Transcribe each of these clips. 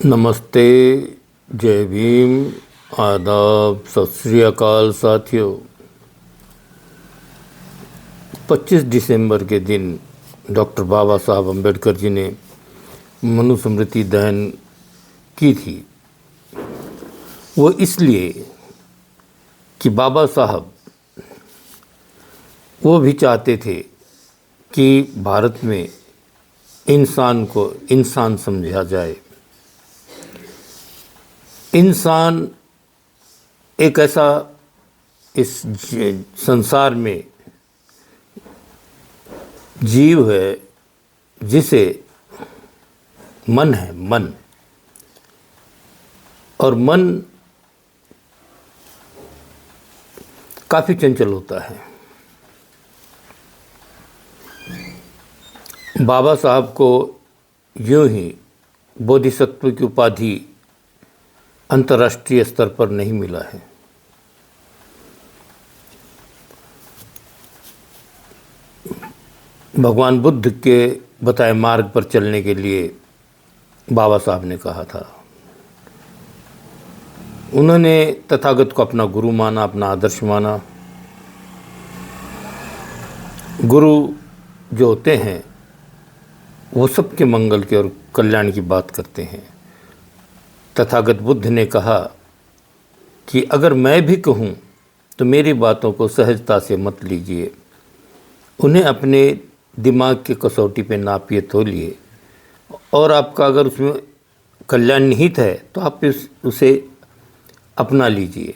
नमस्ते, जय भीम, आदाब, सत श्री अकाल साथियों। 25 दिसंबर के दिन डॉक्टर बाबा साहब अम्बेडकर जी ने मनुस्मृति दहन की थी। वो इसलिए कि बाबा साहब वो भी चाहते थे कि भारत में इंसान को इंसान समझा जाए। इंसान एक ऐसा इस संसार में जीव है जिसे मन है, मन, और मन काफ़ी चंचल होता है। बाबा साहब को यूं ही बोधिसत्व की उपाधि अंतर्राष्ट्रीय स्तर पर नहीं मिला है। भगवान बुद्ध के बताए मार्ग पर चलने के लिए बाबा साहब ने कहा था। उन्होंने तथागत को अपना गुरु माना, अपना आदर्श माना। गुरु जो होते हैं वो सबके मंगल के और कल्याण की बात करते हैं। तथागत बुद्ध ने कहा कि अगर मैं भी कहूँ तो मेरी बातों को सहजता से मत लीजिए, उन्हें अपने दिमाग की कसौटी पे नापिए तौलिए, और आपका अगर उसमें कल्याण निहित है तो आप उसे अपना लीजिए।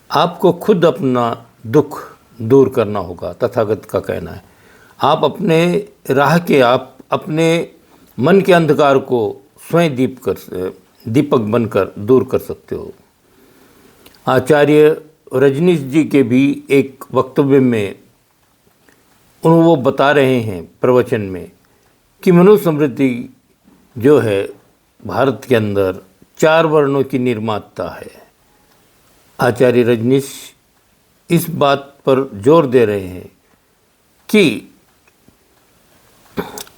आपको खुद अपना दुख दूर करना होगा, तथागत का कहना है। आप अपने राह के, आप अपने मन के अंधकार को स्वयं दीपक बनकर दूर कर सकते हो। आचार्य रजनीश जी के भी एक वक्तव्य में वो बता रहे हैं प्रवचन में कि मनुस्मृति जो है भारत के अंदर 4 वर्णों की निर्माता है। आचार्य रजनीश इस बात पर जोर दे रहे हैं कि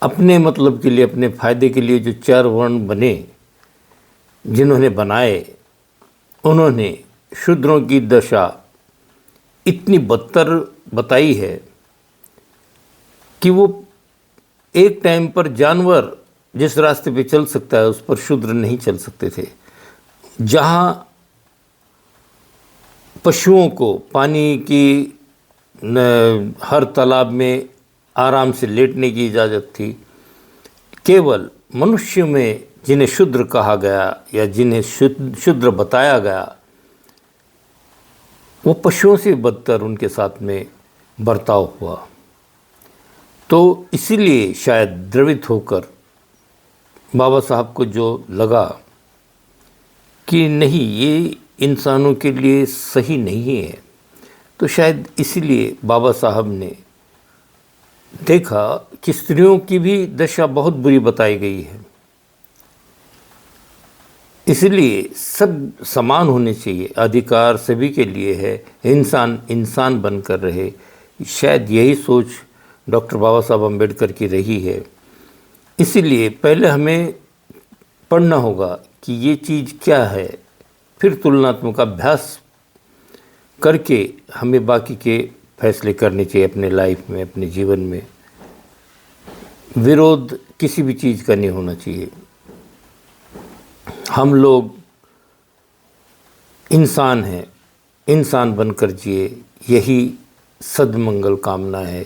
अपने मतलब के लिए, अपने फायदे के लिए जो 4 वर्ण बने, जिन्होंने बनाए, उन्होंने शूद्रों की दशा इतनी बदतर बताई है कि वो एक टाइम पर जानवर जिस रास्ते पे चल सकता है उस पर शूद्र नहीं चल सकते थे। जहाँ पशुओं को पानी की हर तालाब में आराम से लेटने की इजाज़त थी, केवल मनुष्य में जिन्हें शूद्र कहा गया या जिन्हें शूद्र बताया गया, वो पशुओं से बदतर उनके साथ में बर्ताव हुआ। तो इसीलिए शायद द्रवित होकर बाबा साहब को जो लगा कि नहीं, ये इंसानों के लिए सही नहीं है, तो शायद इसीलिए बाबा साहब ने देखा कि स्त्रियों की भी दशा बहुत बुरी बताई गई है। इसलिए सब समान होने चाहिए, अधिकार सभी के लिए है, इंसान इंसान बनकर रहे। शायद यही सोच डॉक्टर बाबा साहब अम्बेडकर की रही है। इसीलिए पहले हमें पढ़ना होगा कि ये चीज़ क्या है, फिर तुलनात्मक अभ्यास करके हमें बाकी के फैसले करने चाहिए अपने लाइफ में, अपने जीवन में। विरोध किसी भी चीज़ का नहीं होना चाहिए। हम लोग इंसान हैं, इंसान बनकर जिए, यही सद्मंगल कामना है।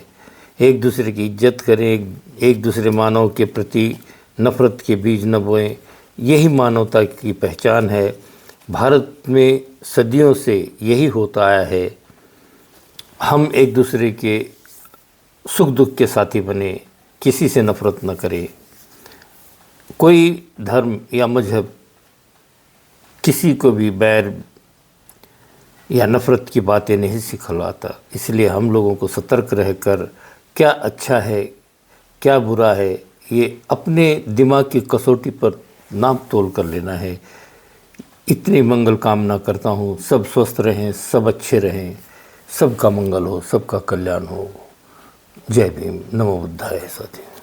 एक दूसरे की इज्जत करें, एक दूसरे मानव के प्रति नफ़रत के बीज न बोएं, यही मानवता की पहचान है। भारत में सदियों से यही होता आया है। हम एक दूसरे के सुख दुख के साथी बने, किसी से नफ़रत न करें। कोई धर्म या मजहब किसी को भी बैर या नफ़रत की बातें नहीं सिखलाता। इसलिए हम लोगों को सतर्क रहकर क्या अच्छा है, क्या बुरा है, ये अपने दिमाग की कसौटी पर नाप तोल कर लेना है। इतनी मंगल कामना करता हूँ। सब स्वस्थ रहें, सब अच्छे रहें, सबका मंगल हो, सबका कल्याण हो। जय भीम, नमो बुद्धाय साथी।